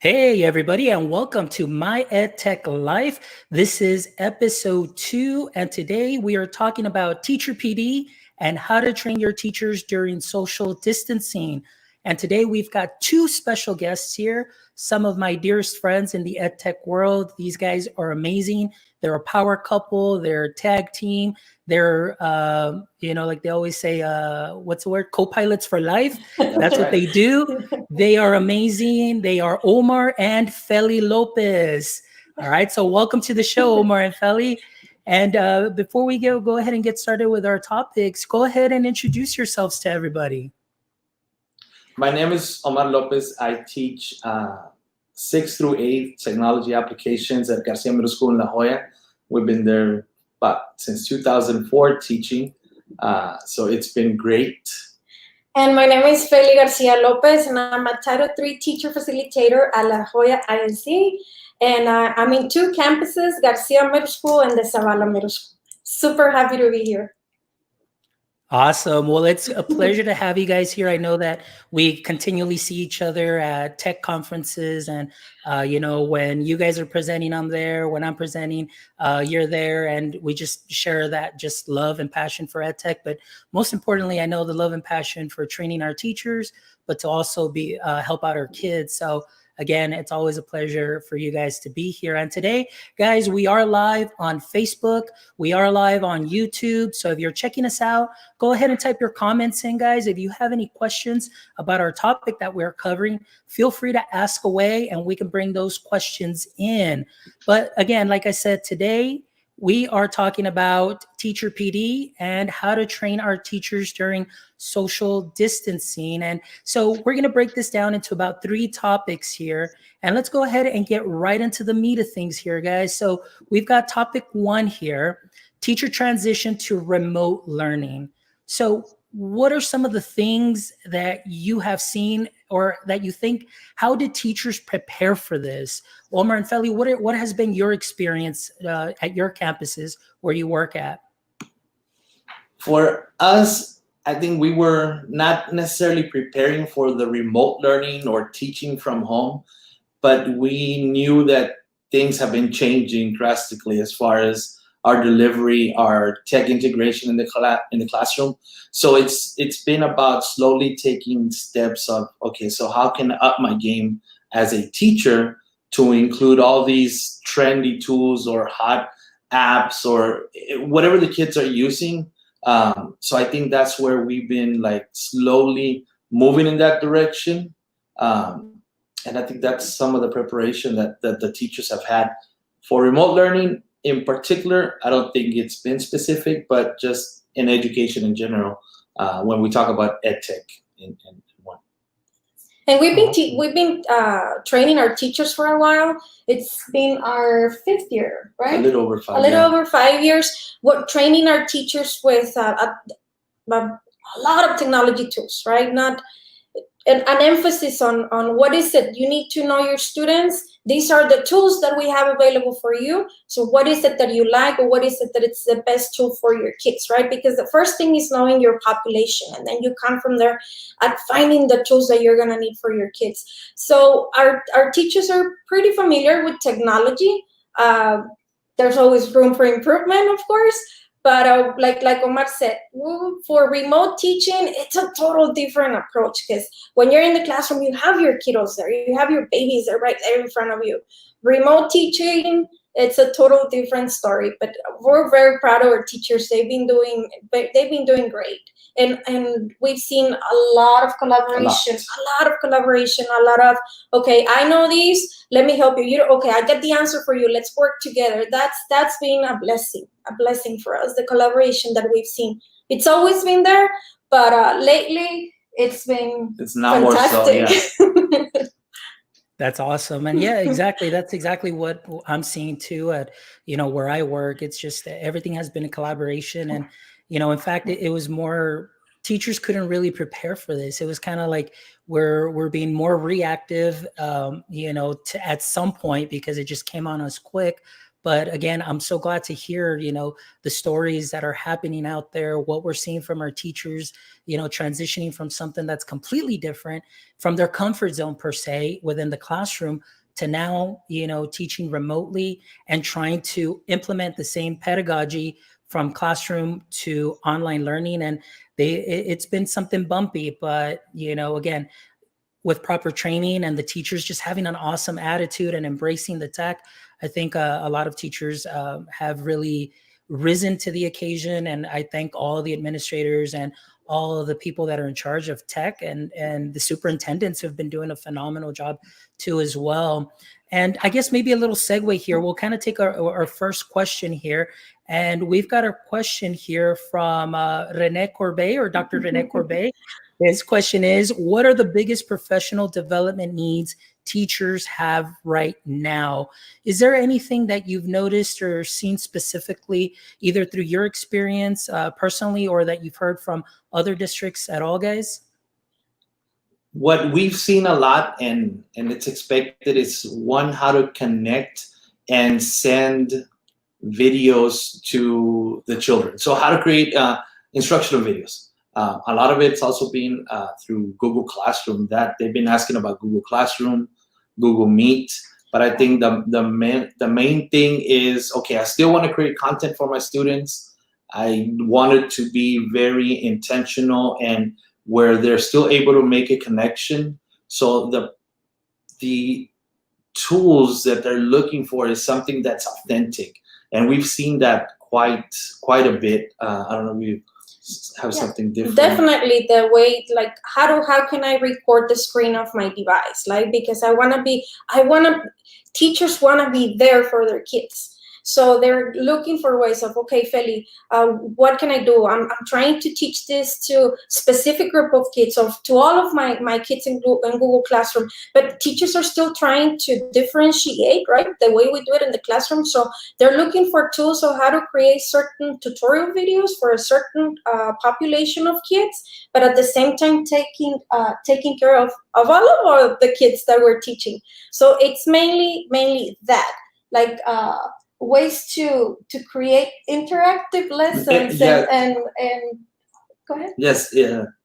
Hey, everybody, and welcome to My EdTech Life. This is episode 2, and today we are talking about teacher PD and how to train your teachers during social distancing. And today we've got 2 special guests here, some of my dearest friends in the EdTech world. These guys are amazing. They're a power couple, they're a tag team. They're, like they always say, what's the word? Co-pilots for life. That's what they do. They are amazing. They are Omar and Fely Lopez. All right. So welcome to the show, Omar and Fely. And before we go ahead and get started with our topics, go ahead and introduce yourselves to everybody. My name is Omar Lopez. I teach 6th through 8th technology applications at Garcia Middle School in La Jolla. We've been there since 2004 teaching. So it's been great. And my name is Fely Garcia Lopez, and I'm a Title III teacher facilitator at La Jolla ISD. And I'm in 2 campuses, Garcia Middle School and the Zavala Middle School. Super happy to be here. Awesome. Well, it's a pleasure to have you guys here. I know that we continually see each other at tech conferences, and when you guys are presenting, I'm there. When I'm presenting, you're there, and we just share that just love and passion for EdTech. But most importantly, I know the love and passion for training our teachers, but to also be help out our kids. So again, it's always a pleasure for you guys to be here. And today, guys, we are live on Facebook. We are live on YouTube. So if you're checking us out, go ahead and type your comments in, guys. If you have any questions about our topic that we're covering, feel free to ask away and we can bring those questions in. But again, like I said, today, we are talking about teacher PD and how to train our teachers during social distancing. And so we're going to break this down into about 3 topics here. And let's go ahead and get right into the meat of things here, guys. So we've got topic 1 here, teacher transition to remote learning. So what are some of the things that you have seen or that you think, how did teachers prepare for this? Omar and Fely, what has been your experience at your campuses where you work at? For us, I think we were not necessarily preparing for the remote learning or teaching from home, but we knew that things have been changing drastically as far as our delivery, our tech integration in the classroom. So it's been about slowly taking steps of, okay, so how can I up my game as a teacher to include all these trendy tools or hot apps or whatever the kids are using. So I think that's where we've been like slowly moving in that direction. And I think that's some of the preparation that the teachers have had for remote learning. In particular, I don't think it's been specific, but just in education in general, when we talk about EdTech in one. And we've been training our teachers for a while. It's been our 5th year, right? A little over 5. Over 5 years. We're training our teachers with a lot of technology tools, right? Not an emphasis on what is it you need to know your students. These are the tools that we have available for you. So what is it that you like, or what is it that it's the best tool for your kids, right? Because the first thing is knowing your population, and then you come from there at finding the tools that you're gonna need for your kids. So our teachers are pretty familiar with technology. There's always room for improvement, of course. But like Omar said, for remote teaching, it's a total different approach, because when you're in the classroom, you have your kiddos there, you have your babies there right there in front of you. Remote teaching, it's a total different story. But we're very proud of our teachers. They've been doing great, and we've seen a lot of collaboration, a lot of, okay, I know these, let me help you. Okay, I get the answer for you. Let's work together. That's been a blessing for us. The collaboration that we've seen, it's always been there, but lately it's now fantastic. More so, yeah. That's awesome. And yeah, exactly. That's exactly what I'm seeing too at, where I work. It's just that everything has been a collaboration. And, in fact, it was more, teachers couldn't really prepare for this. It was kind of like we're being more reactive, at some point, because it just came on us quick. But again, I'm so glad to hear, the stories that are happening out there, what we're seeing from our teachers, transitioning from something that's completely different from their comfort zone per se within the classroom to now, teaching remotely and trying to implement the same pedagogy from classroom to online learning. And it's been something bumpy, but, again, with proper training and the teachers just having an awesome attitude and embracing the tech, I think a lot of teachers have really risen to the occasion. And I thank all the administrators and all of the people that are in charge of tech, and the superintendents who have been doing a phenomenal job too as well. And I guess maybe a little segue here. We'll kind of take our first question here. And we've got a question here from Rene Corbet, or Dr. Rene Corbet. His question is, what are the biggest professional development needs teachers have right now? Is there anything that you've noticed or seen specifically, either through your experience personally, or that you've heard from other districts at all, guys? What we've seen a lot, and it's expected, is one, how to connect and send videos to the children. So how to create instructional videos. A lot of it's also been through Google Classroom. That they've been asking about Google Classroom, Google Meet. But I think the main thing is, okay, I still want to create content for my students. I want it to be very intentional and where they're still able to make a connection. So the tools that they're looking for is something that's authentic. And we've seen that quite a bit. I don't know if you have something different. Definitely the way, like, how can I record the screen of my device? Like, because teachers want to be there for their kids. So they're looking for ways of, okay, Feli, what can I do? I'm trying to teach this to specific group of kids, to all of my kids in Google Classroom, but teachers are still trying to differentiate, right, the way we do it in the classroom. So they're looking for tools of how to create certain tutorial videos for a certain population of kids, but at the same time taking care of all of the kids that we're teaching. So it's mainly that, like, ways to create interactive lessons and go ahead. Yes,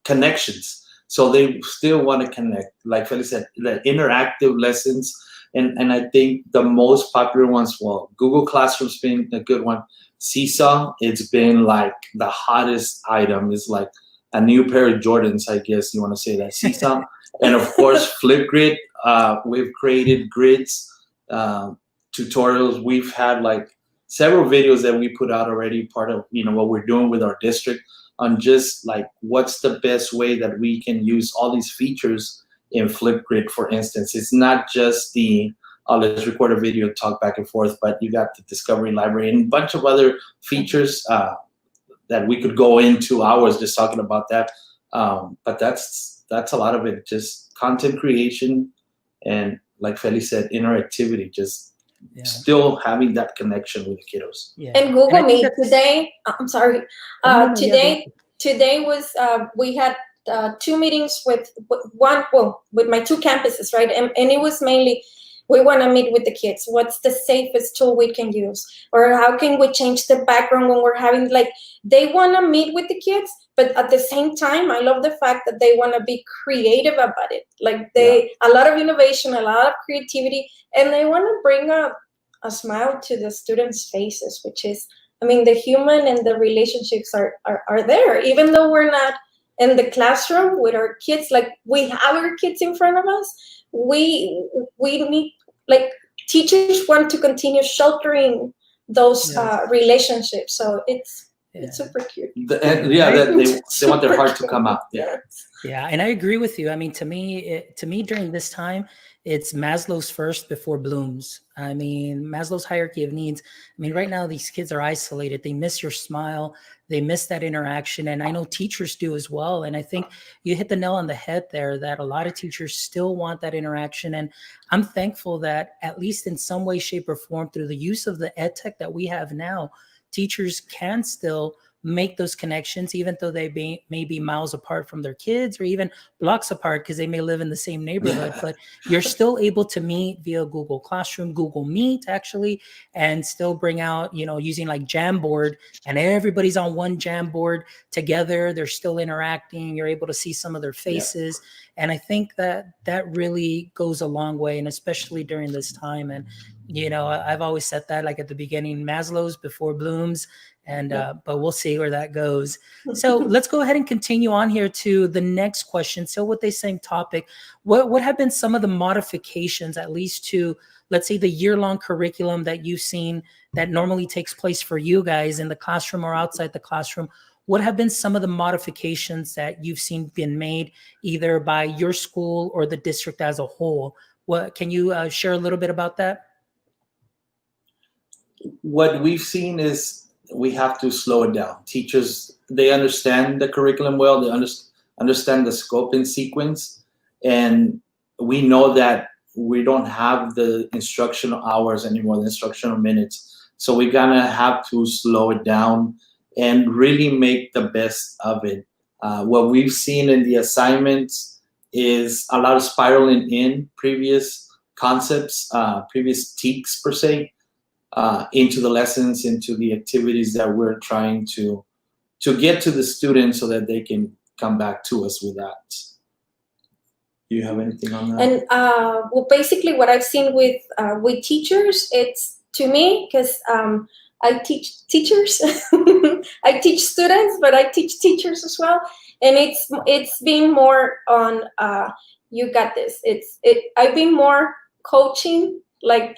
connections. So they still want to connect, like Feli said, the interactive lessons. And I think the most popular ones, well, Google Classroom's been a good one. Seesaw, it's been like the hottest item. It's like a new pair of Jordans, I guess you want to say that. Seesaw. And of course, Flipgrid. We've created grids, tutorials. We've had like several videos that we put out already, part of what we're doing with our district, on just like what's the best way that we can use all these features in Flipgrid. For instance, it's not just let's record a video, talk back and forth, but you got the discovery library and a bunch of other features that we could go into hours just talking about that. But that's a lot of it, just content creation and, like Feli said, interactivity, just still having that connection with the kiddos. Yeah. And Google Meet today, I'm sorry, today was, we had 2 meetings with my 2 campuses, right? And it was mainly, we want to meet with the kids. What's the safest tool we can use? Or how can we change the background when we're having, like, they want to meet with the kids, but at the same time, I love the fact that they want to be creative about it. Like, a lot of innovation, a lot of creativity, and they want to bring a smile to the students' faces, which is, I mean, the human and the relationships are there, even though we're not in the classroom with our kids. Like, we have our kids in front of us. We need, like, teachers want to continue sheltering those relationships. So it's super cute. They want their heart to come out. Yeah, and I agree with you. I mean, to me, during this time, it's Maslow's first before Bloom's. I mean, Maslow's hierarchy of needs. I mean, right now, these kids are isolated. They miss your smile. They miss that interaction. And I know teachers do as well. And I think you hit the nail on the head there, that a lot of teachers still want that interaction. And I'm thankful that at least in some way, shape, or form, through the use of the EdTech that we have now, teachers can still make those connections, even though they may be miles apart from their kids or even blocks apart because they may live in the same neighborhood, but you're still able to meet via Google Classroom, Google Meet actually, and still bring out, using like Jamboard, and everybody's on one Jamboard together. They're still interacting. You're able to see some of their faces. And I think that really goes a long way, and especially during this time. And, I've always said that, like at the beginning, Maslow's before Bloom's, and but we'll see where that goes. So let's go ahead and continue on here to the next question. So with the same topic, what have been some of the modifications, at least to, let's say, the year-long curriculum that you've seen that normally takes place for you guys in the classroom or outside the classroom? What have been some of the modifications that you've seen been made either by your school or the district as a whole? What can you share a little bit about that? What we've seen is we have to slow it down. Teachers, they understand the curriculum well, they understand the scope and sequence, and we know that we don't have the instructional hours anymore, the instructional minutes. So we're gonna have to slow it down and really make the best of it. What we've seen in the assignments is a lot of spiraling in previous concepts, previous teaks per se, into the lessons, into the activities that we're trying to get to the students so that they can come back to us with that. Do you have anything on that? And well, basically what I've seen with teachers, it's, to me, because I teach teachers, I teach students, but I teach teachers as well. And it's been more on, you got this. I've been more coaching, like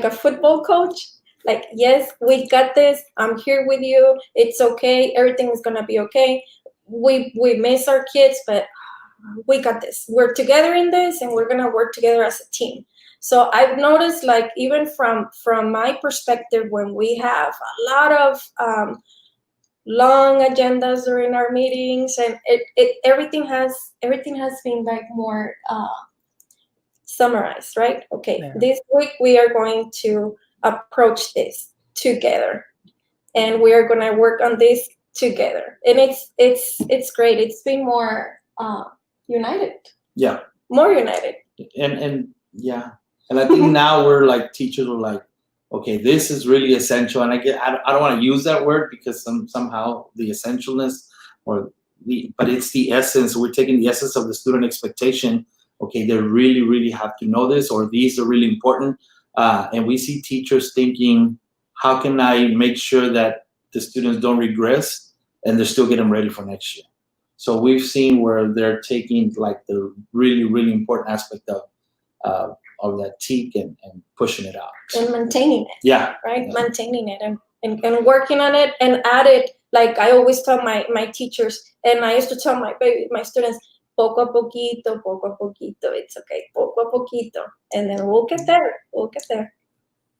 a football coach. Like, yes, we got this. I'm here with you. It's okay. Everything is gonna be okay. We miss our kids, but we got this. We're together in this, and we're gonna work together as a team. So I've noticed, like, even from my perspective, when we have a lot of long agendas during our meetings, and everything has been like more summarized, right? Okay, yeah. This week we are going to approach this together, and we are going to work on this together. And it's great. It's been more united. Yeah. More united. And yeah. And I think now we're like, teachers are like, okay, this is really essential. And I don't want to use that word because somehow the essentialness but it's the essence. We're taking the essence of the student expectation. Okay, they really, really have to know this, or these are really important. And we see teachers thinking, how can I make sure that the students don't regress and they're still getting ready for next year? So we've seen where they're taking like the really, really important aspect of that TEAC and pushing it out. And maintaining it. Yeah. Right? Yeah. Maintaining it and working on it and add it. Like I always tell my teachers, and I used to tell my students, poco a poquito, it's okay, poco a poquito. And then we'll get there.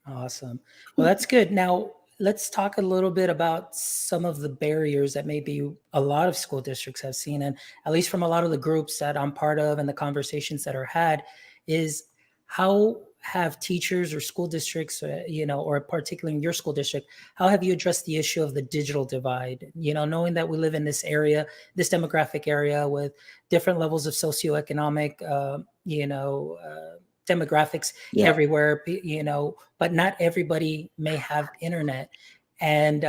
Awesome. Well, that's good. Now, let's talk a little bit about some of the barriers that maybe a lot of school districts have seen, and at least from a lot of the groups that I'm part of and the conversations that are had, is how have teachers or school districts, or particularly in your school district, how have you addressed the issue of the digital divide? Knowing that we live in this area, this demographic area with different levels of socioeconomic, demographics everywhere, but not everybody may have internet. And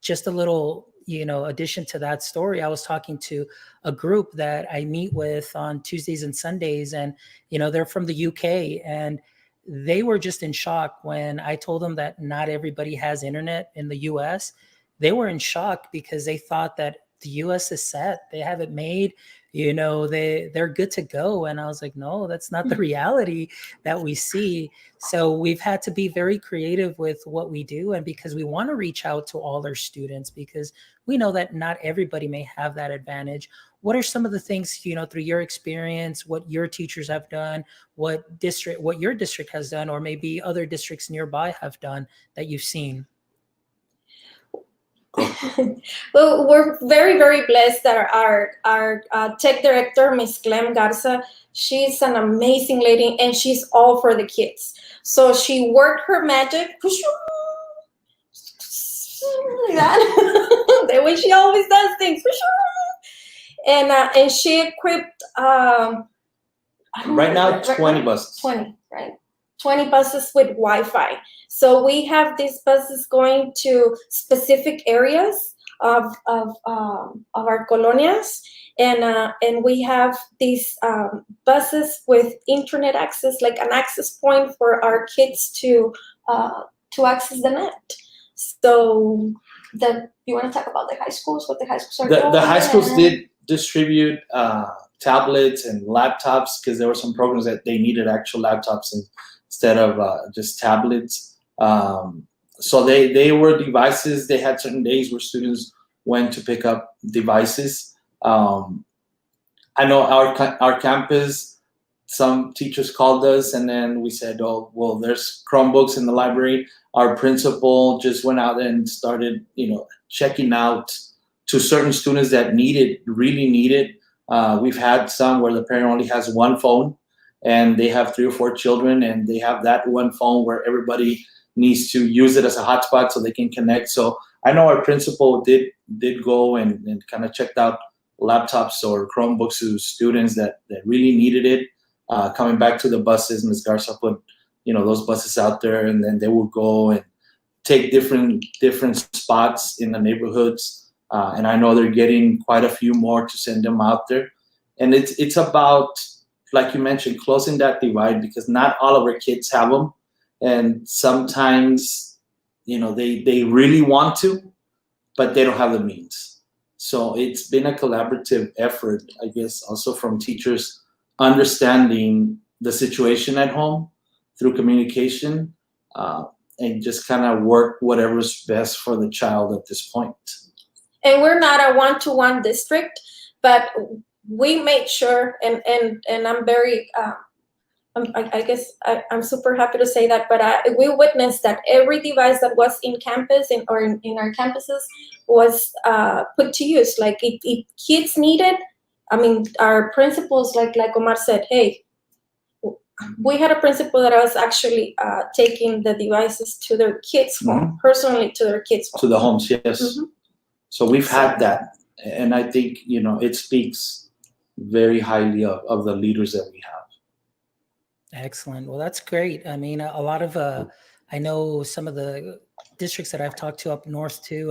just a little, addition to that story, I was talking to a group that I meet with on Tuesdays and Sundays, and, they're from the UK, and they were just in shock when I told them that not everybody has internet in the US. They were in shock because they thought that the US is set. They have it made, they're good to go. And I was like, no, that's not the reality that we see. So we've had to be very creative with what we do. And because we want to reach out to all our students, because we know that not everybody may have that advantage. What are some of the things, through your experience, what your teachers have done, what your district has done, or maybe other districts nearby have done that you've seen? Well, we're very, very blessed that our tech director, Miss Clem Garza, she's an amazing lady, and she's all for the kids. So she worked her magic like that. The way she always does things. And she equipped Right now, 20 buses. 20, right? 20 buses with Wi-Fi. So we have these buses going to specific areas of our colonias, and we have these buses with internet access, like an access point for our kids to access the net. So you want to talk about the high schools? What the high schools are doing? The high schools did distribute tablets and laptops because there were some programs that they needed actual laptops instead of just tablets. So they were devices. They had certain days where students went to pick up devices. I know our campus, some teachers called us and then we said, oh, well, there's Chromebooks in the library. Our principal just went out and started, checking out to certain students that really needed. We've had some where the parent only has one phone and they have 3 or 4 children and they have that one phone where everybody needs to use it as a hotspot so they can connect. So I know our principal did go and kind of checked out laptops or Chromebooks to students that really needed it. Coming back to the buses, Ms. Garza put, those buses out there, and then they would go and take different spots in the neighborhoods. And I know they're getting quite a few more to send them out there. And it's about, like you mentioned, closing that divide because not all of our kids have them. And sometimes, they really want to, but they don't have the means. So it's been a collaborative effort, I guess, also from teachers understanding the situation at home through communication and just kind of work whatever's best for the child at this point. And we're not a one-to-one district, but we made sure, and I'm very, I guess I'm super happy to say that, but we witnessed that every device that was in campus or in our campuses was put to use. Like if kids needed, our principals, like Omar said, hey, we had a principal that was actually taking the devices to their kids' home, personally to their kids' home. To the homes, yes. So we've had that. And I think, it speaks very highly of the leaders that we have. Excellent. Well, that's great. A lot of, I know some of the districts that I've talked to up north too,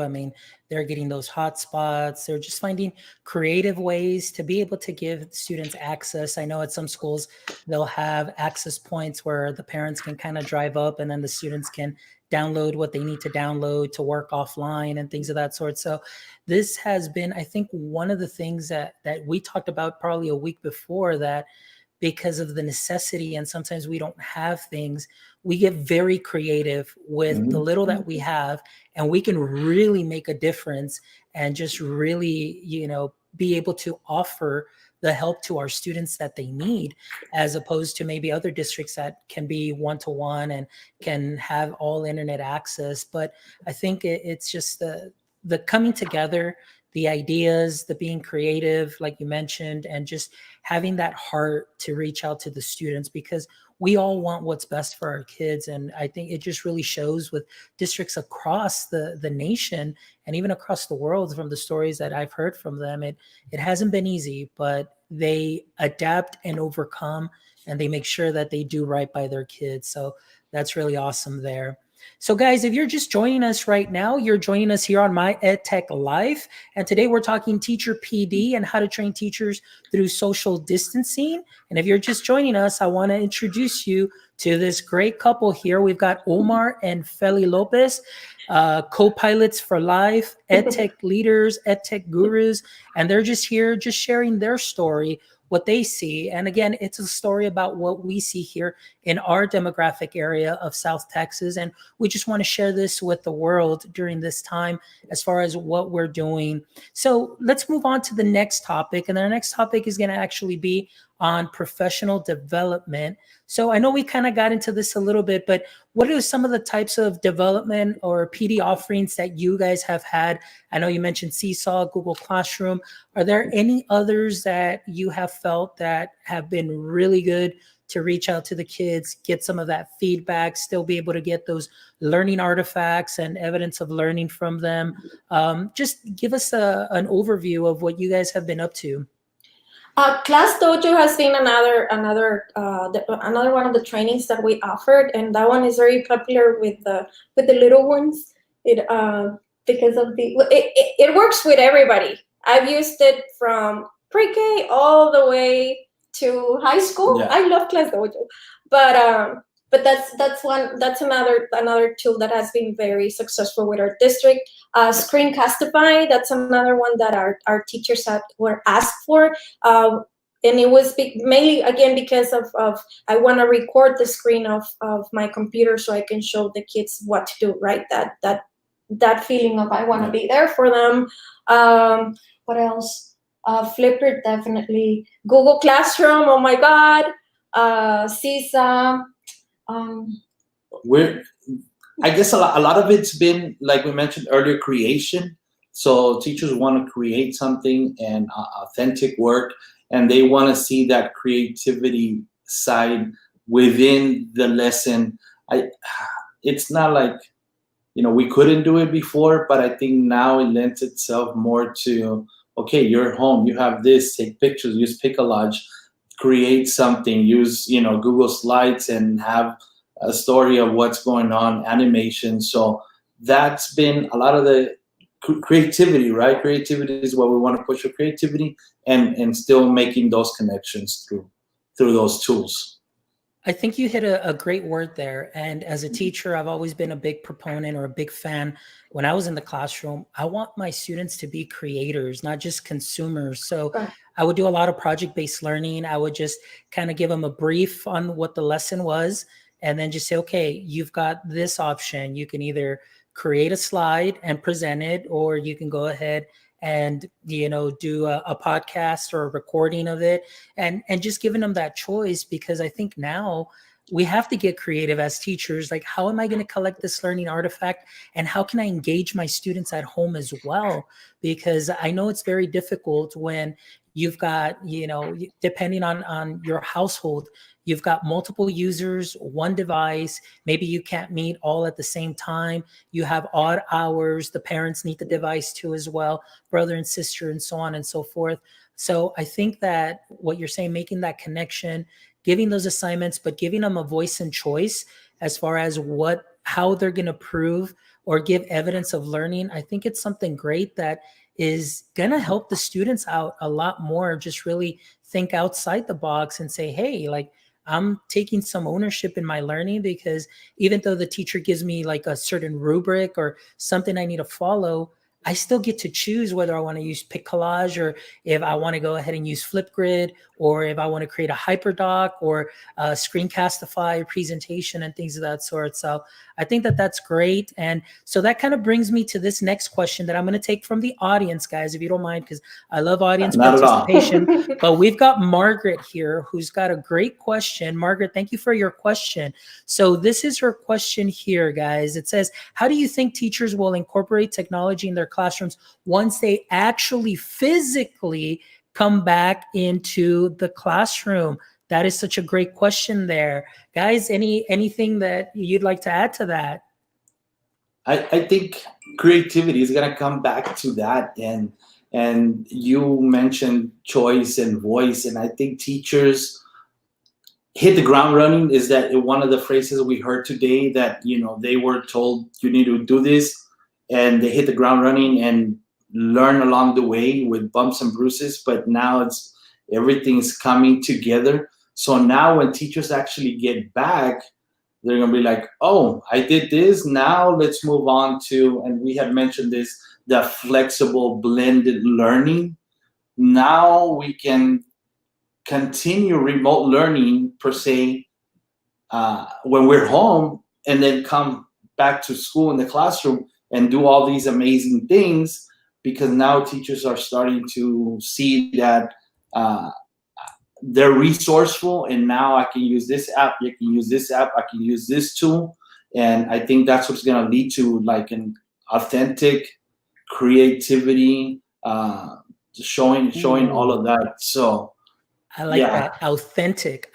they're getting those hot spots. They're just finding creative ways to be able to give students access. I know at some schools, they'll have access points where the parents can kind of drive up and then the students can download what they need to download to work offline and things of that sort. So this has been, I think, one of the things that we talked about probably a week before, that because of the necessity and sometimes we don't have things, we get very creative with the little that we have, and we can really make a difference and just really, be able to offer the help to our students that they need, as opposed to maybe other districts that can be one-to-one and can have all internet access. But I think it's just the coming together, the ideas, the being creative, like you mentioned, and just having that heart to reach out to the students, because we all want what's best for our kids. And I think it just really shows with districts across the nation and even across the world. From the stories that I've heard from them, it hasn't been easy, but they adapt and overcome, and they make sure that they do right by their kids. So that's really awesome there. So guys, if you're just joining us right now, you're joining us here on My EdTech Life. And today we're talking teacher PD and how to train teachers through social distancing. And if you're just joining us, I want to introduce you to this great couple here. We've got Omar and Fely Lopez, co-pilots for life, EdTech leaders, EdTech gurus, and they're just here, just sharing their story, what they see. And again, it's a story about what we see here in our demographic area of South Texas. And we just want to share this with the world during this time as far as what we're doing. So let's move on to the next topic. And our next topic is going to actually be on professional development. So I know we kind of got into this a little bit, but what are some of the types of development or PD offerings that you guys have had? I know you mentioned Seesaw, Google Classroom. Are there any others that you have felt that have been really good to reach out to the kids, get some of that feedback, still be able to get those learning artifacts and evidence of learning from them. Just give us an overview of what you guys have been up to. Class Dojo has been another one of the trainings that we offered, and that one is very popular with the little ones. Because of it works with everybody. I've used it from pre-K all the way to high school. Yeah. I love Class Dojo, but that's another tool that has been very successful with our district. Screencastify, that's another one that our teachers were asked for. And it was mainly, again, because of I want to record the screen of my computer so I can show the kids what to do, right? That feeling of I want to be there for them. What else? Flipgrid, definitely. Google Classroom, oh my God. CISA. I guess a lot of it's been, like we mentioned earlier, creation. So teachers want to create something and authentic work, and they want to see that creativity side within the lesson. It's not like, we couldn't do it before, but I think now it lends itself more to, okay, you're home, you have this, take pictures, use Picolage, create something, use, Google Slides and have a story of what's going on, animation. So that's been a lot of the creativity, right? Creativity is what we want to push, your creativity and still making those connections through those tools. I think you hit a great word there. And as a teacher, I've always been a big proponent or a big fan. When I was in the classroom, I want my students to be creators, not just consumers. So I would do a lot of project-based learning. I would just kind of give them a brief on what the lesson was, and then just say, okay, you've got this option. You can either create a slide and present it, or you can go ahead and do a podcast or a recording of it, and just giving them that choice. Because I think now we have to get creative as teachers. Like, how am I going to collect this learning artifact, and how can I engage my students at home as well? Because I know it's very difficult when you've got, depending on your household, you've got multiple users, one device. Maybe you can't meet all at the same time. You have odd hours. The parents need the device too as well, brother and sister, and so on and so forth. So I think that what you're saying, making that connection, giving those assignments, but giving them a voice and choice as far as how they're going to prove or give evidence of learning, I think it's something great that is going to help the students out a lot more. Just really think outside the box and say, hey, like, I'm taking some ownership in my learning, because even though the teacher gives me like a certain rubric or something I need to follow, I still get to choose whether I want to use Picolage, or if I want to go ahead and use Flipgrid, or if I want to create a HyperDoc or a Screencastify presentation and things of that sort. So I think that that's great. And so that kind of brings me to this next question that I'm going to take from the audience, guys, if you don't mind, because I love audience participation. But we've got Margaret here who's got a great question. Margaret, thank you for your question. So this is her question here, guys. It says, how do you think teachers will incorporate technology in their classrooms once they actually physically come back into the classroom? That is such a great question there. Guys, anything that you'd like to add to that? I think creativity is going to come back to that. And you mentioned choice and voice. And I think teachers hit the ground running. Is that one of the phrases we heard today, that, they were told you need to do this, and they hit the ground running and learn along the way with bumps and bruises. But now everything's coming together. So now when teachers actually get back, they're going to be like, oh, I did this. Now let's move on to, and we had mentioned this, the flexible blended learning. Now we can continue remote learning per se when we're home, and then come back to school in the classroom and do all these amazing things, because now teachers are starting to see that they're resourceful, and now I can use this app, you can use this app, I can use this tool. And I think that's what's going to lead to like an authentic creativity, showing all of that. So I like that. Authentic.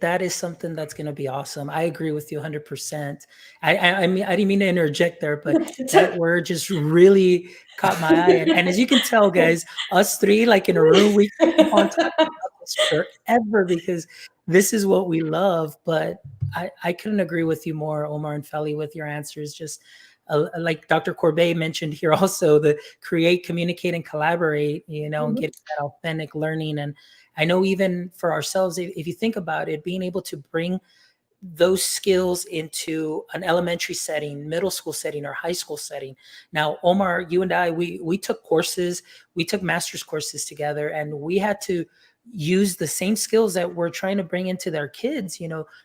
That is something that's going to be awesome. I agree with you 100%. I mean, I didn't mean to interject there, but that word just really caught my eye. And as you can tell, guys, us three, like in a room, we can keep on talking about this forever because this is what we love. But I couldn't agree with you more, Omar and Fely, with your answers. Just like Dr. Corbet mentioned here also, the create, communicate, and collaborate, and getting that authentic learning. And I know even for ourselves, if you think about it, being able to bring those skills into an elementary setting, middle school setting, or high school setting. Now, Omar, you and I, we took courses, we took master's courses together, and we had to use the same skills that we're trying to bring into their kids,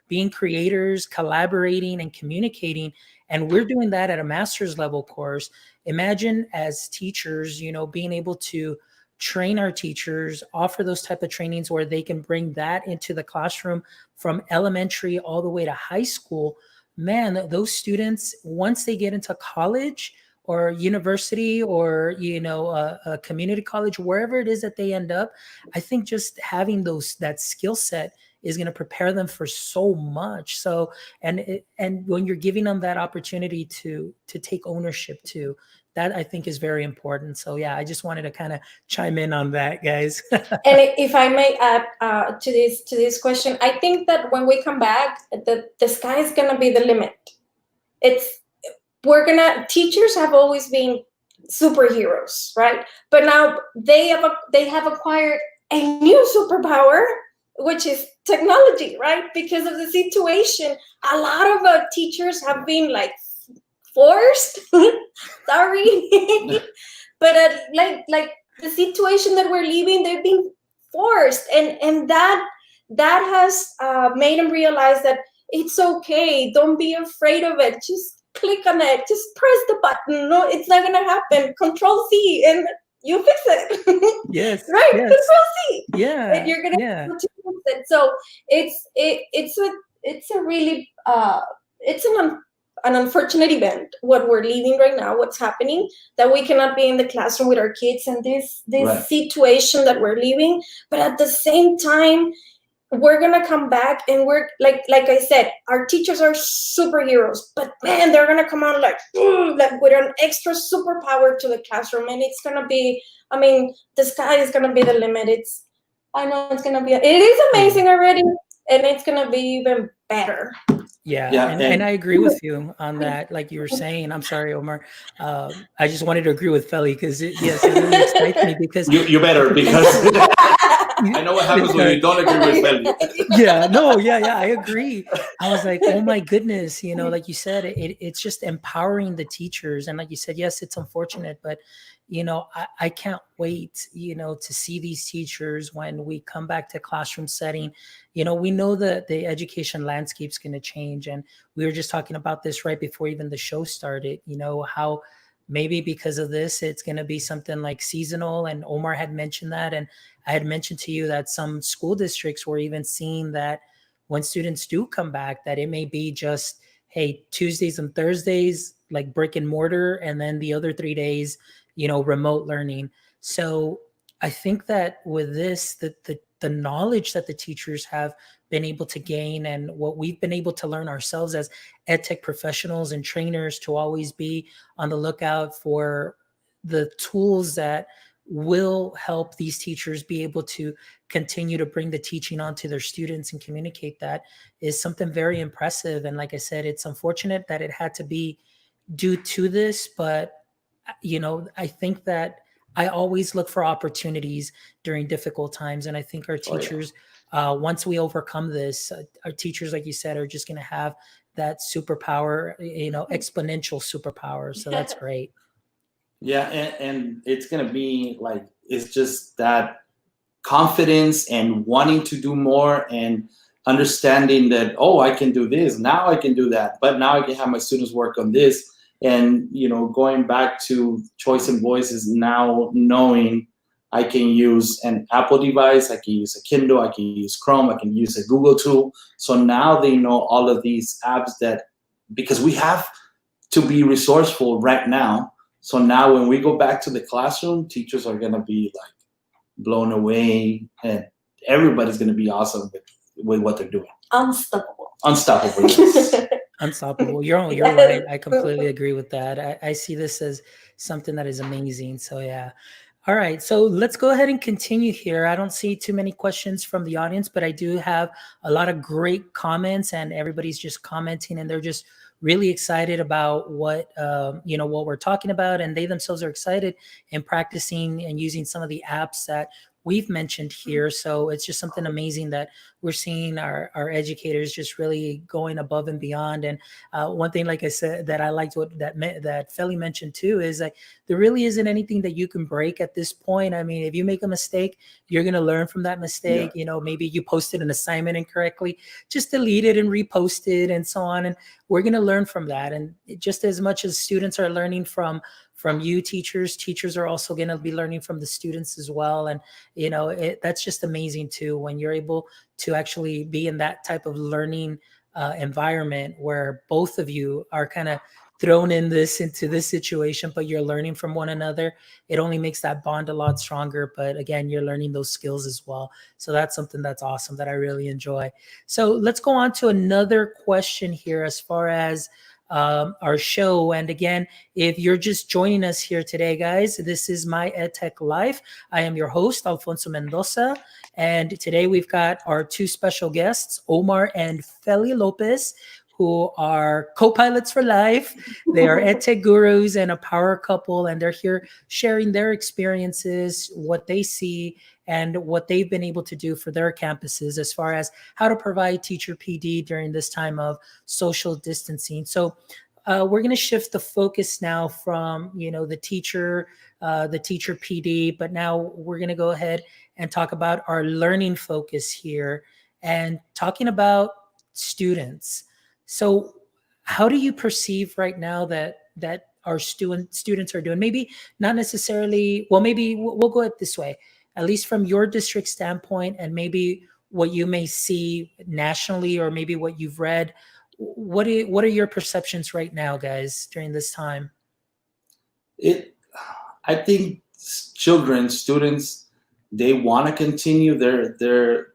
being creators, collaborating, and communicating. And we're doing that at a master's level course. Imagine as teachers, being able to train our teachers, offer those type of trainings where they can bring that into the classroom from elementary all the way to high school. Man, those students, once they get into college or university or, a community college, wherever it is that they end up, I think just having that skill set is going to prepare them for so much. So, and when you're giving them that opportunity to take ownership too, that I think is very important. So yeah, I just wanted to kind of chime in on that, guys. And if I may add to this question, I think that when we come back, the sky is gonna be the limit. Teachers have always been superheroes, right? But now they have acquired a new superpower, which is technology, right? Because of the situation, a lot of teachers have been like forced. Sorry, but like the situation that we're living, they've been forced, and that has made them realize that it's okay. Don't be afraid of it. Just click on it. Just press the button. No, it's not gonna happen. Control C and you fix it. Yes. Right. Yes. Control C. Yeah. And you're gonna be able to fix it. So it's a really it's an unfortunate event, what we're living right now, what's happening, that we cannot be in the classroom with our kids and this right. situation that we're living. But at the same time, we're gonna come back and we're like I said, our teachers are superheroes, but man, they're gonna come out like with an extra superpower to the classroom, and it's gonna be, I mean, the sky is gonna be the limit. It is amazing already, and it's gonna be even better. Yeah, and I agree with you on that. Like you were saying, I'm sorry, Omar. I just wanted to agree with Fely because it really excites me because you better, because I know what happens when you don't agree with Fely. I agree. I was like, oh my goodness, like you said, it's just empowering the teachers, and like you said, yes, it's unfortunate, but I can't wait, to see these teachers when we come back to classroom setting. We know that the education landscape is going to change. And we were just talking about this right before even the show started, how maybe because of this, it's going to be something like seasonal. And Omar had mentioned that. And I had mentioned to you that some school districts were even seeing that when students do come back, that it may be just, hey, Tuesdays and Thursdays, like brick and mortar, and then the other 3 days, remote learning. So I think that with this, the knowledge that the teachers have been able to gain and what we've been able to learn ourselves as EdTech professionals and trainers, to always be on the lookout for the tools that will help these teachers be able to continue to bring the teaching onto their students and communicate, that is something very impressive. And like I said, it's unfortunate that it had to be due to this, but I think that I always look for opportunities during difficult times. And I think our teachers, once we overcome this, our teachers, like you said, are just going to have that superpower, exponential superpower. So that's great. Yeah. And it's going to be like, it's just that confidence and wanting to do more and understanding that, oh, I can do this. Now I can do that. But now I can have my students work on this. And, going back to choice and voices, now knowing I can use an Apple device, I can use a Kindle, I can use Chrome, I can use a Google tool. So now they know all of these apps because we have to be resourceful right now. So now when we go back to the classroom, teachers are going to be like blown away and everybody's going to be awesome with what they're doing. Unstoppable. Unstoppable. Yes. Unstoppable. You're right. I completely agree with that. I see this as something that is amazing. So yeah. All right. So let's go ahead and continue here. I don't see too many questions from the audience, but I do have a lot of great comments, and everybody's just commenting, and they're just really excited about what what we're talking about, and they themselves are excited and practicing and using some of the apps that we've mentioned here. So it's just something amazing that we're seeing our educators just really going above and beyond. And one thing, like I said, that I liked what that Fely mentioned too, is like there really isn't anything that you can break at this point. I mean, if you make a mistake, you're going to learn from that mistake. Yeah. You know, maybe you posted an assignment incorrectly, just delete it and repost it and so on. And we're going to learn from that. And just as much as students are learning from you teachers are also going to be learning from the students as well. And that's just amazing too, when you're able to actually be in that type of learning environment where both of you are kind of thrown into this situation, but you're learning from one another. It only makes that bond a lot stronger. But again, you're learning those skills as well. So that's something that's awesome that I really enjoy. So let's go on to another question here as far as our show. And again, if you're just joining us here today, guys, this is My EdTech Life. I am your host, Alfonso Mendoza. And today we've got our two special guests, Omar and Fely Lopez, who are co-pilots for life. They are EdTech gurus and a power couple, and they're here sharing their experiences, what they see, and what they've been able to do for their campuses as far as how to provide teacher PD during this time of social distancing. So we're going to shift the focus now from the teacher PD, but now we're going to go ahead and talk about our learning focus here and talking about students. So how do you perceive right now that our students are doing? Maybe not necessarily, well, maybe we'll go it this way, at least from your district standpoint, and maybe what you may see nationally, or maybe what you've read. What are your perceptions right now, guys, during this time? I think students, they want to continue. They're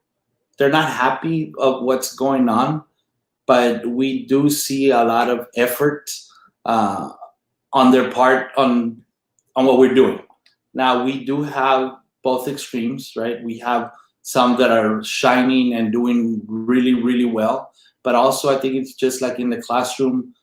not happy of what's going on, but we do see a lot of effort on their part on what we're doing. Now we do have both extremes, right? We have some that are shining and doing really, really well, but also I think it's just like in the classroom,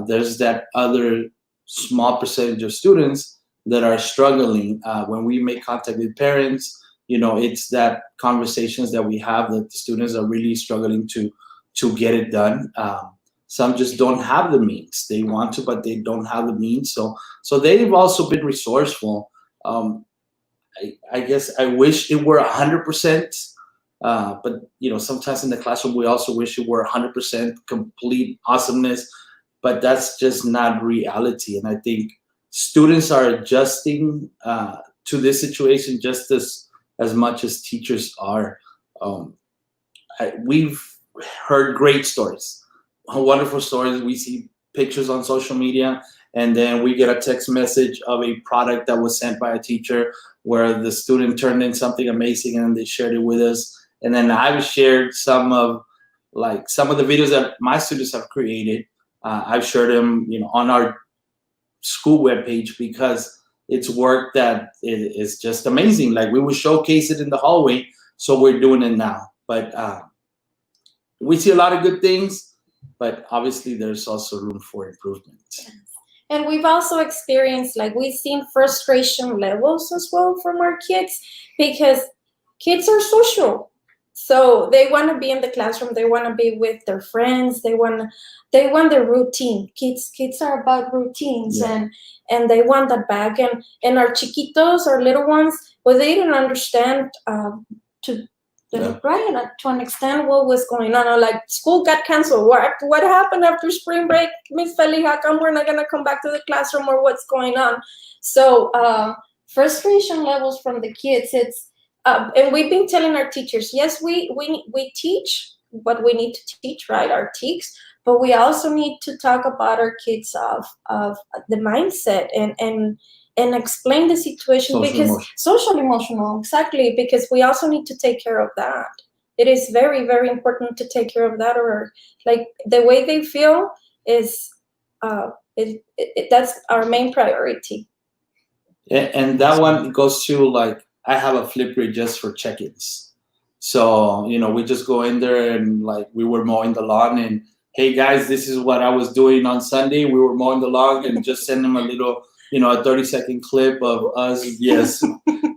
there's that other small percentage of students that are struggling. When we make contact with parents, it's that conversations that we have that the students are really struggling to get it done. Some just don't have the means. They want to, but they don't have the means. So they've also been resourceful. I guess I wish it were 100%, but sometimes in the classroom we also wish it were 100% complete awesomeness, but that's just not reality. And I think students are adjusting to this situation just as much as teachers are. We've heard great stories, wonderful stories. We see pictures on social media, and then we get a text message of a product that was sent by a teacher where the student turned in something amazing and they shared it with us. And then I've shared some of the videos that my students have created. I've shared them, on our school webpage, because it's work that is just amazing. Like, we would showcase it in the hallway, so we're doing it now. But we see a lot of good things, but obviously there's also room for improvement. And we've also experienced, we've seen frustration levels as well from our kids, because kids are social. So they want to be in the classroom. They want to be with their friends. They want their routine. Kids are about routines, Yeah. and they want that back. And our chiquitos, our little ones, well, they don't understand to understand what was going on. Or like, school got canceled. What happened after spring break, Miss Fely? How come we're not gonna come back to the classroom, or what's going on? So frustration levels from the kids. It's and we've been telling our teachers, yes, we teach what we need to teach, right? Our TEKs, but we also need to talk about our kids of the mindset and explain the situation, because social emotional, exactly, because we also need to take care of that. It is very, very important to take care of that, or like the way they feel is that's our main priority. And that one goes to, like, I have a flip grid just for check-ins. So, we just go in there and, like, we were mowing the lawn, and hey guys, this is what I was doing on Sunday. We were mowing the lawn, and just send them a little, a 30-second clip of us, yes,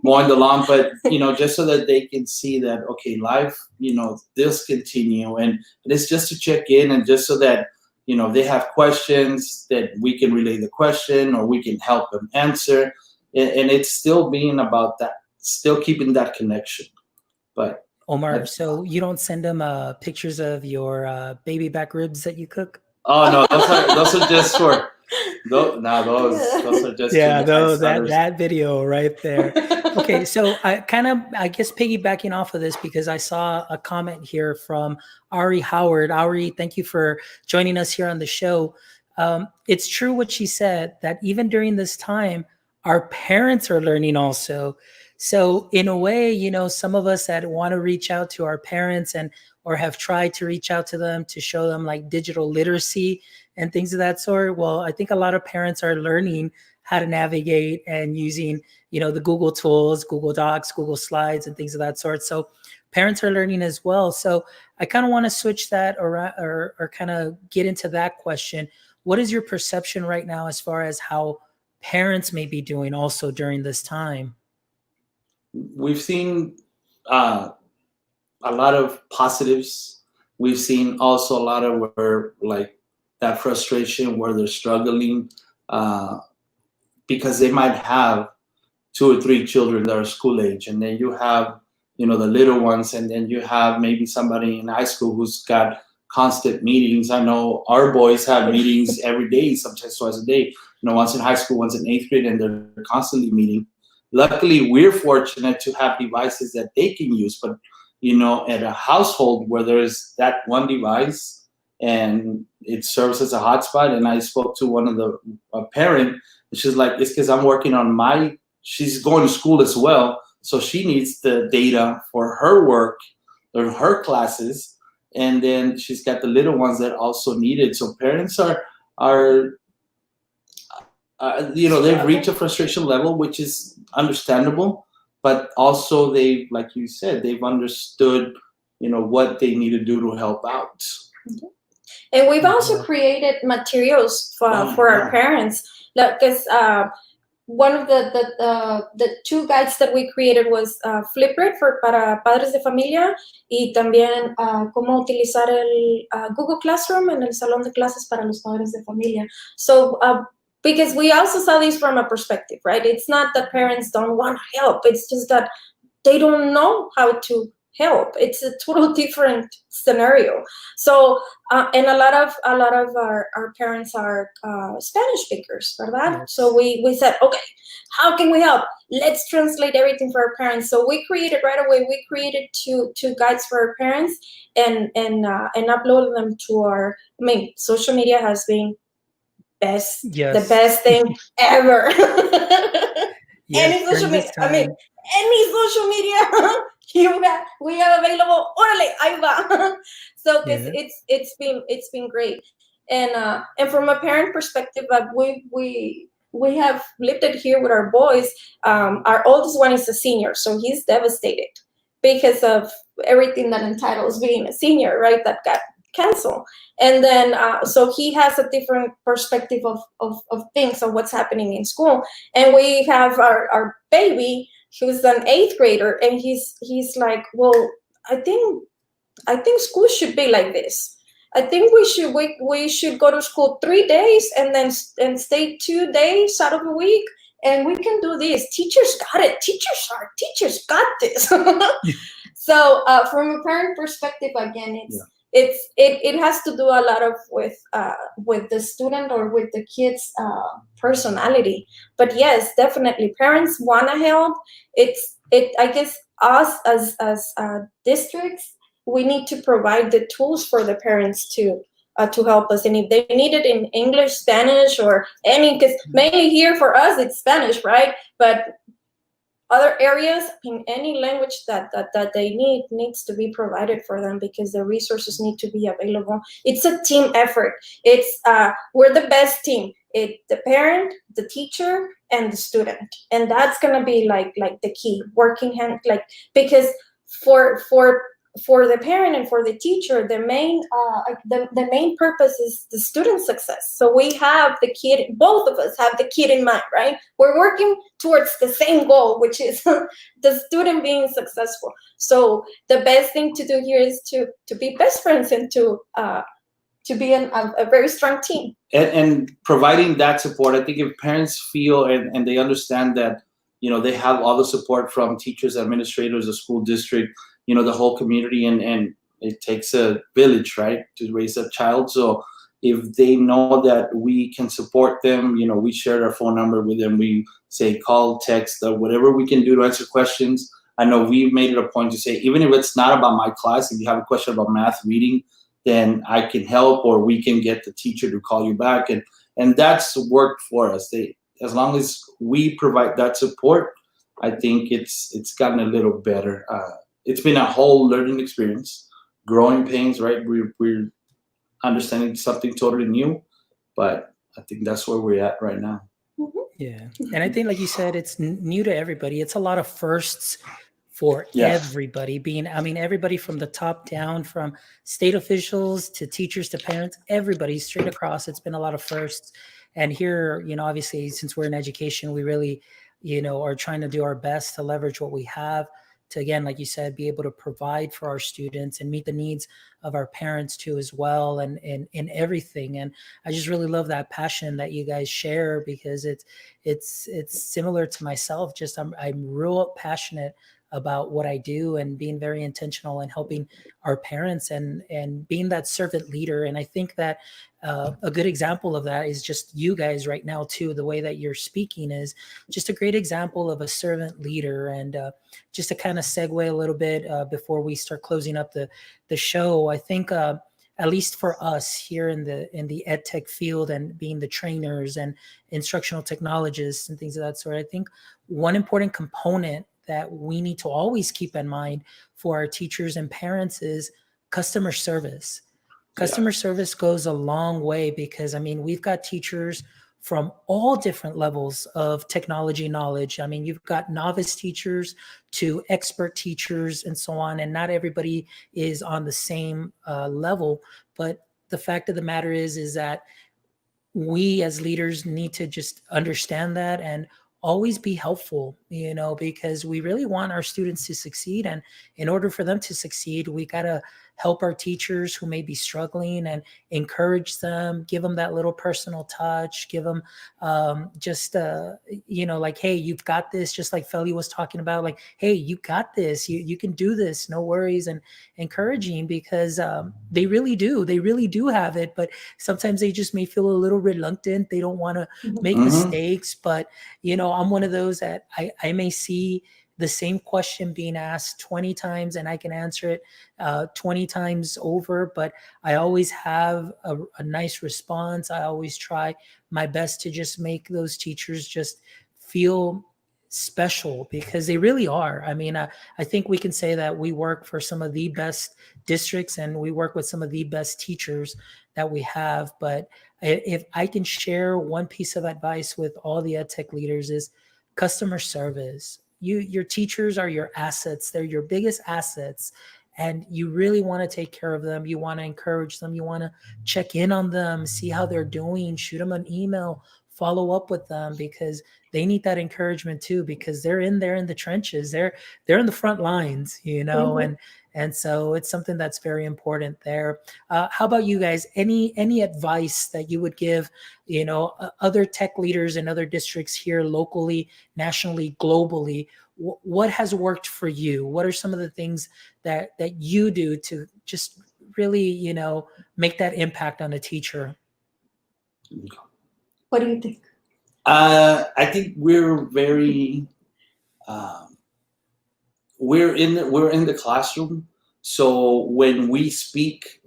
mowing the lawn. But, just so that they can see that, okay, life, this continue. And it's just to check in, and just so that, if they have questions, that we can relay the question, or we can help them answer. And it's still being about that, still keeping that connection. But Omar, so you don't send them pictures of your baby back ribs that you cook? Oh no, those are just for those are just that video right there. Okay, so I guess piggybacking off of this, because I saw a comment here from Ari Howard. Ari, thank you for joining us here on the show. It's true what she said, that even during this time, our parents are learning also. So in a way, some of us that want to reach out to our parents or have tried to reach out to them to show them like digital literacy and things of that sort. Well, I think a lot of parents are learning how to navigate and using, the Google tools, Google Docs, Google Slides, and things of that sort. So parents are learning as well. So I kind of want to switch that or kind of get into that question. What is your perception right now as far as how parents may be doing also during this time? We've seen a lot of positives. We've seen also a lot of where, like, that frustration where they're struggling because they might have 2 or 3 children that are school age, and then you have, the little ones, and then you have maybe somebody in high school who's got constant meetings. I know our boys have meetings every day, sometimes twice a day. Once in high school, once in 8th grade, and they're constantly meeting. Luckily, we're fortunate to have devices that they can use, but at a household where there's that one device and it serves as a hotspot. And I spoke to one of the parent, and she's like, it's because I'm working on she's going to school as well, so she needs the data for her work or her classes, and then she's got the little ones that also need it. So parents are they've reached a frustration level, which is understandable, but also like you said, they've understood, what they need to do to help out. And we've also created materials for our parents, because one of the 2 guides that we created was Flipgrid para padres de familia, y también cómo utilizar el Google Classroom en el salón de clases para los padres de familia. So because we also saw this from a perspective, right? It's not that parents don't want help. It's just that they don't know how to help. It's a total different scenario. So, and a lot of our parents are Spanish speakers, ¿verdad? Yes. So we said, okay, how can we help? Let's translate everything for our parents. So we created right away. We created two guides for our parents and uploaded them to our. I mean, social media has been the best thing ever. Any social media. I mean, any social media we have available. Orale, ahí va. So it's been great, and from a parent perspective, we have lived it here with our boys. Our oldest one is a senior, so he's devastated because of everything that entitles being a senior, right? That got canceled. And then so he has a different perspective of things, of what's happening in school. And we have our baby who's an 8th grader, and he's like, well, I think school should be like this. I think we should go to school 3 days and stay 2 days out of the week, and we can do this. Teachers got it. Teachers got this. So from a parent perspective, again, it has to do a lot of with the student or with the kid's personality. But yes, definitely, parents want to help. I guess us as districts, we need to provide the tools for the parents to to help us. And if they need it in English, Spanish, or any, because mainly here for us it's Spanish, right? But other areas, in any language that they needs to be provided for them, because the resources need to be available. It's a team effort. It's we're the best team. The parent, the teacher, and the student, and that's gonna be like the key, working hand, like, because for the parent and for the teacher, the main purpose is the student success. So we have the kid, both of us have the kid in mind, right? We're working towards the same goal, which is the student being successful. So the best thing to do here is to be best friends and to be a very strong team. And providing that support, I think if parents feel and they understand that, they have all the support from teachers, administrators, the school district, the whole community, and it takes a village, right, to raise a child. So if they know that we can support them, we share our phone number with them. We say call, text, whatever we can do to answer questions. I know we made it a point to say, even if it's not about my class, if you have a question about math, reading, then I can help, or we can get the teacher to call you back. And that's worked for us. As long as we provide that support, I think it's gotten a little better. It's been a whole learning experience, growing pains, right? We're understanding something totally new, but I think that's where we're at right now. Yeah. And I think, like you said, it's new to everybody. It's a lot of firsts for everybody, everybody from the top down, from state officials to teachers to parents, everybody straight across. It's been a lot of firsts. And here, obviously, since we're in education, we really, are trying to do our best to leverage what we have to, again, like you said, be able to provide for our students and meet the needs of our parents too as well, and in everything. And I just really love that passion that you guys share, because it's similar to myself. Just I'm real passionate about what I do, and being very intentional in helping our parents and being that servant leader. And I think that a good example of that is just you guys right now too. The way that you're speaking is just a great example of a servant leader. And just to kind of segue a little bit before we start closing up the show, I think at least for us here in the EdTech field, and being the trainers and instructional technologists and things of that sort, I think one important component that we need to always keep in mind for our teachers and parents is customer service. Customer service goes a long way, because we've got teachers from all different levels of technology knowledge. You've got novice teachers to expert teachers and so on, and not everybody is on the same level. But the fact of the matter is that we as leaders need to just understand that and always be helpful, because we really want our students to succeed. And in order for them to succeed, we got to help our teachers who may be struggling and encourage them, give them that little personal touch, give them like, hey, you've got this, just like Fely was talking about, like, hey, you got this, you can do this, no worries, and encouraging, because they really do have it, but sometimes they just may feel a little reluctant. They don't want to make mistakes, but I'm one of those that I may see the same question being asked 20 times and I can answer it 20 times over, but I always have a nice response. I always try my best to just make those teachers just feel special, because they really are. I think we can say that we work for some of the best districts, and we work with some of the best teachers that we have. But if I can share one piece of advice with all the EdTech leaders, is customer service. Your teachers are your assets. They're your biggest assets, and you really want to take care of them. You want to encourage them. You want to check in on them, see how they're doing, shoot them an email, follow up with them, because they need that encouragement too, because they're in there in the trenches. They're in the front lines, and so it's something that's very important there. How about you guys? Any advice that you would give, other tech leaders in other districts here locally, nationally, globally? What has worked for you? What are some of the things that you do to just really, make that impact on a teacher? What do you think? I think we're very we're in the classroom. So when we speak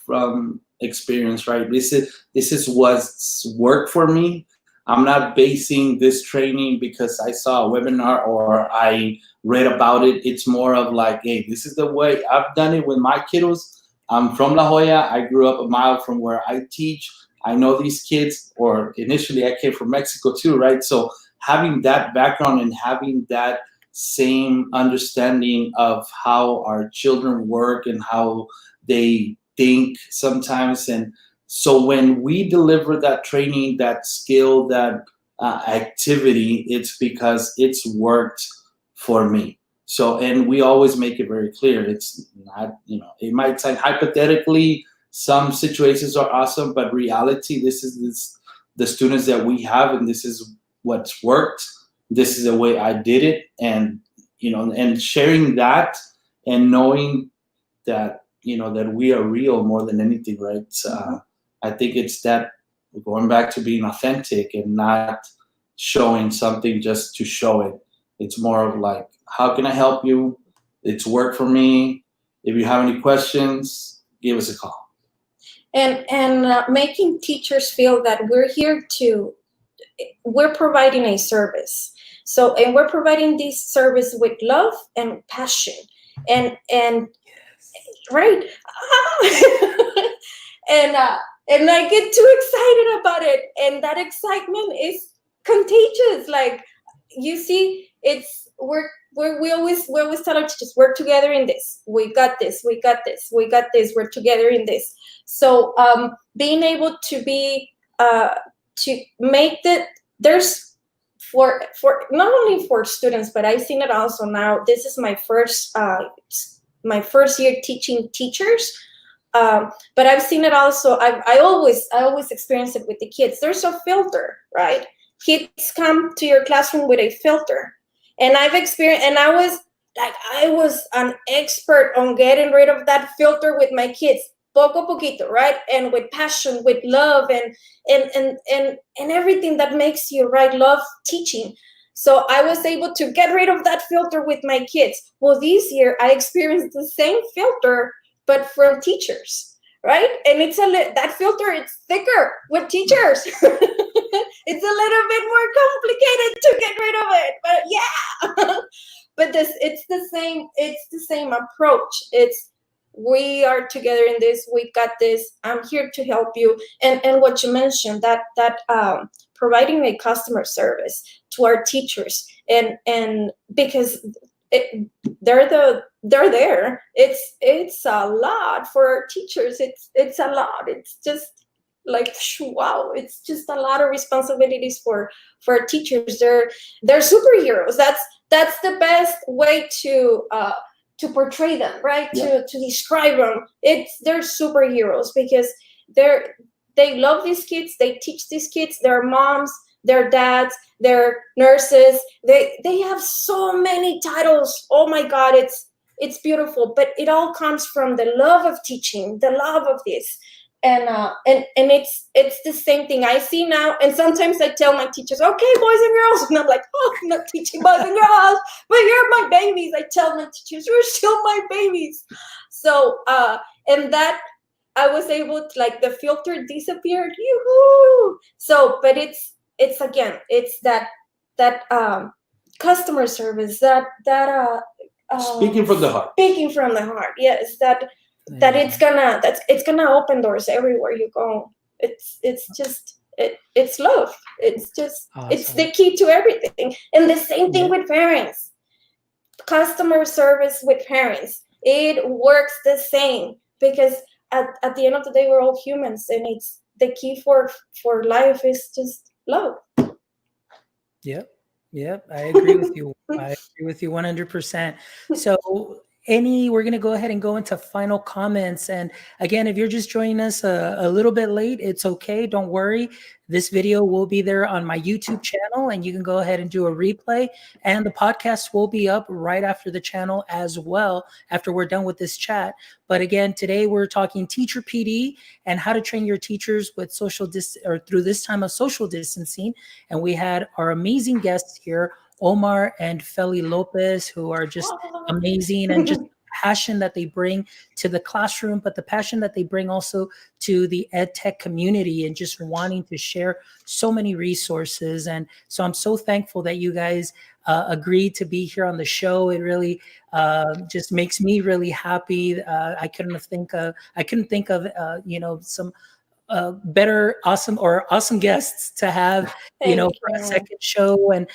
from experience, right? This is what's worked for me. I'm not basing this training because I saw a webinar or I read about it. It's more of like, hey, this is the way I've done it with my kiddos. I'm from La Jolla. I grew up a mile from where I teach. I know these kids, or initially I came from Mexico too, right? So having that background and having that same understanding of how our children work and how they think sometimes. And so when we deliver that training, that skill, that activity, it's because it's worked for me. So, and we always make it very clear. It's not, it might sound hypothetically, some situations are awesome, but reality, this is the students that we have, and this is what's worked. This is the way I did it. And, and sharing that and knowing that, that we are real more than anything, right? I think it's that going back to being authentic and not showing something just to show it. It's more of like, how can I help you? It's worked for me. If you have any questions, give us a call. And making teachers feel that we're providing a service. So, and we're providing this service with love and passion, and right. And I get too excited about it, and that excitement is contagious. Like, you see, we always tell our teachers, work together in this. We got this. We got this. We got this. We're together in this. So being able to be to make that there's for not only for students, but I've seen it also now. This is my first year teaching teachers. But I've seen it also. I always experience it with the kids. There's a filter, right? Kids come to your classroom with a filter, and I've experienced. And I was an expert on getting rid of that filter with my kids, poco poquito, right? And with passion, with love, and everything that makes you love teaching. So I was able to get rid of that filter with my kids. Well, this year I experienced the same filter, but from teachers, right? And that filter, it's thicker with teachers. It's a little bit more complicated to get rid of it, but yeah. But it's the same approach. It's, we are together in this. We got this. I'm here to help you. And what you mentioned, that providing a customer service to our teachers, and because they're there. It's a lot for our teachers. It's a lot. It's just like, wow. It's just a lot of responsibilities for our teachers. They're superheroes. That's the best way to portray them, right? Yeah. To describe them. They're superheroes because they love these kids. They teach these kids. Their moms, their dads, their nurses. They have so many titles. Oh my God, it's beautiful. But it all comes from the love of teaching, the love of this. And it's the same thing I see now. And sometimes I tell my teachers, okay, boys and girls. And I'm like, oh, I'm not teaching boys and girls, but you're my babies. I tell my teachers, you're still my babies. So, and that I was able to, like, the filter disappeared. Yoo-hoo! So, but it's again, it's that customer service, that speaking from the heart. Speaking from the heart, yes. That it's gonna open doors everywhere you go. It's just it's love. It's just awesome. It's the key to everything. And the same thing with parents. Customer service with parents, it works the same, because at the end of the day, we're all humans, and it's the key for life is just love. Yep, I agree with you. I agree with you 100%. So we're going to go ahead and go into final comments. And again, if you're just joining us a little bit late, it's okay. Don't worry. This video will be there on my YouTube channel, and you can go ahead and do a replay. And the podcast will be up right after the channel as well, after we're done with this chat. But again, today we're talking teacher PD and how to train your teachers with through this time of social distancing. And we had our amazing guests here, Omar and Fely Lopez, who are just amazing and just passion that they bring to the classroom, but the passion that they bring also to the EdTech community, and just wanting to share so many resources. And so I'm so thankful that you guys agreed to be here on the show. It really just makes me really happy. I couldn't think of some better awesome guests to have, Thank for a you. second show, and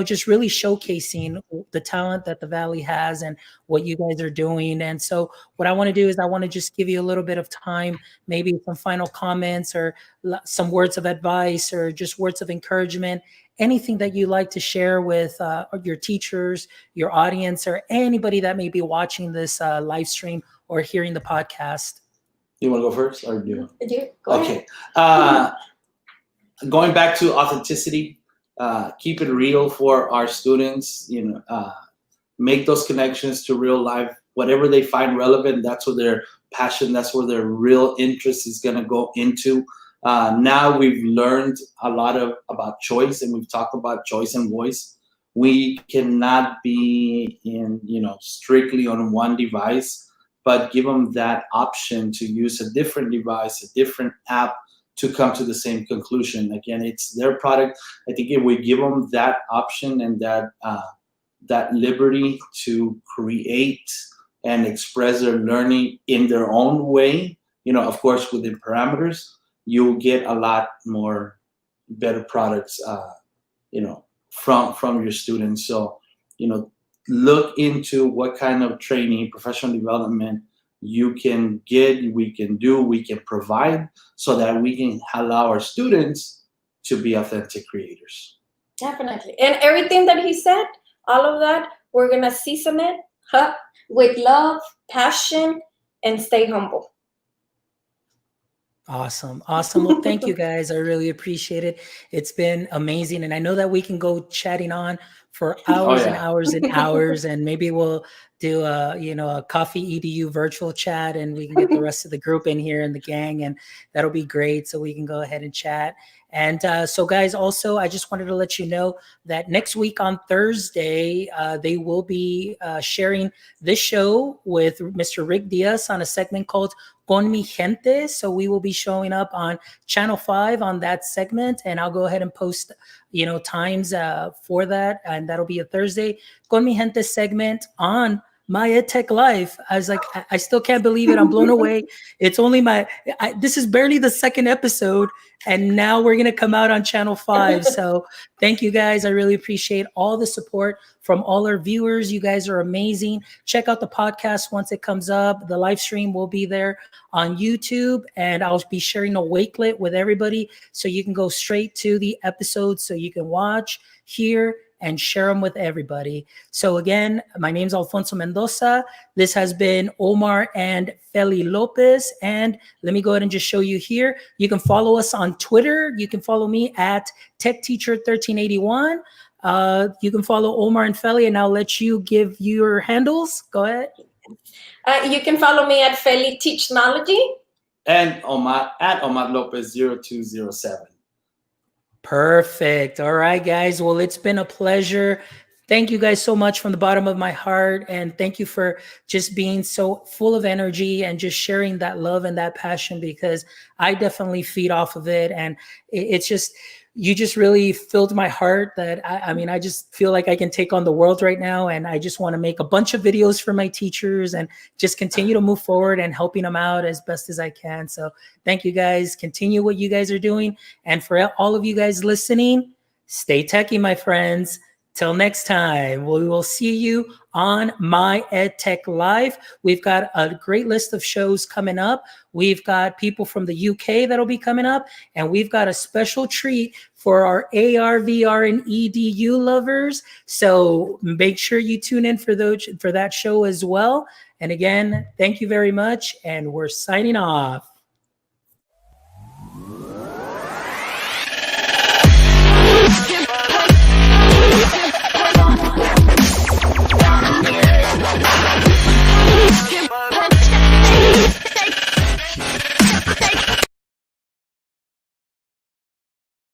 just really showcasing the talent that the Valley has and what you guys are doing. And so what I want to do is I want to just give you a little bit of time, maybe some final comments or some words of advice or just words of encouragement, anything that you like to share with your teachers, your audience, or anybody that may be watching this live stream or hearing the podcast. You want to go first, or do you? Go Okay. ahead. Going back to authenticity, keep it real for our students. Make those connections to real life. Whatever they find relevant, that's where their passion, that's where their real interest is going to go into. Now we've learned a lot about choice, and we've talked about choice and voice. We cannot be strictly on one device, but give them that option to use a different device, a different app to come to the same conclusion. Again, it's their product. I think if we give them that option and that liberty to create and express their learning in their own way, of course, within parameters, you'll get a lot more better products, from your students. So, look into what kind of training, professional development you can get, we can provide, so that we can allow our students to be authentic creators. Definitely. And everything that he said, all of that, we're going to season it with love, passion, and stay humble. Awesome. Well, thank you guys. I really appreciate it. It's been amazing. And I know that we can go chatting on for hours and hours and hours, and maybe we'll do a coffee edu virtual chat, and we can get the rest of the group in here and the gang, and that'll be great. So we can go ahead and chat. And so guys, also, I just wanted to let you know that next week on Thursday, they will be sharing this show with Mr. Rick Diaz on a segment called Con Mi Gente. So we will be showing up on Channel 5 on that segment, and I'll go ahead and post, times for that, and that'll be a Thursday Con Mi Gente segment on my EdTech Life. I was like, I still can't believe it. I'm blown away. It's only this is barely the second episode, and now we're going to come out on Channel 5. So thank you guys. I really appreciate all the support from all our viewers. You guys are amazing. Check out the podcast once it comes up. The live stream will be there on YouTube, and I'll be sharing a wakelet with everybody, so you can go straight to the episodes, so you can watch, hear, and share them with everybody. So again, my name's Alfonso Mendoza. This has been Omar and Fely Lopez. And let me go ahead and just show you here. You can follow us on Twitter. You can follow me at TechTeacher1381. You can follow Omar and Fely, and I'll let you give your handles. Go ahead. You can follow me at Fely Technology. And Omar at Omar Lopez 0207. Perfect. All right, guys. Well, it's been a pleasure. Thank you guys so much from the bottom of my heart. And thank you for just being so full of energy and just sharing that love and that passion, because I definitely feed off of it. And it's just, you just really filled my heart that I just feel like I can take on the world right now. And I just want to make a bunch of videos for my teachers and just continue to move forward and helping them out as best as I can. So thank you guys. Continue what you guys are doing. And for all of you guys listening, stay techie, my friends. Till next time, we will see you on My EdTech Live. We've got a great list of shows coming up. We've got people from the UK that'll be coming up, and we've got a special treat for our AR, VR, and EDU lovers. So make sure you tune in for that show as well. And again, thank you very much, and we're signing off.